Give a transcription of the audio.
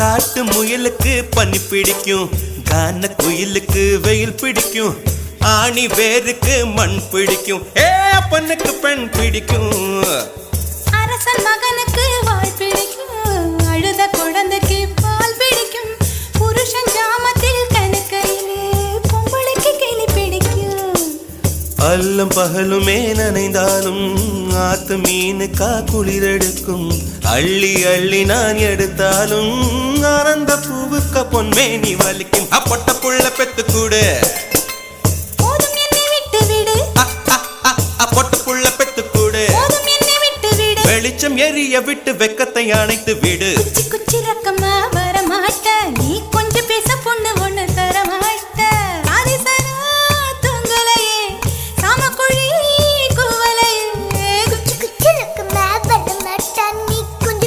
காட்டு முயலுக்கு பனி பிடிக்கும், கான குயிலுக்கு வெயில் பிடிக்கும், ஆணி வேருக்கு மண் பிடிக்கும், அப்பனுக்கு பெண் பிடிக்கும். அரசன் மகனுக்கு வாழ் பிடிக்கும், அழுத குழந்தைக்கு பால் பிடிக்கும், புருஷன் ஜாமத்தில் கணக்கையிலே பொம்பளைக்கு கிளி பிடிக்கும். அல்லும் பகலுமே நனைந்தாலும் ஆத்து மீனுக்கா குளிரெடுக்கும், அள்ளி அள்ளி நான் எடுத்தாலும் ஆனந்த பூவுக்க பொன்மேனி வலிக்கும். அப்பட்ட புள்ள பெத்து கூடு, போதும் என்னை விட்டு விடு, பொட்ட புள்ள பெத்து கூடு, போதும் என்னை விட்டு விடு, வெளிச்சம் எரிய விட்டு வெக்கத்தை அணைத்து விடு. குச்சி குச்சி ரக்கமா வரமாட்ட நீ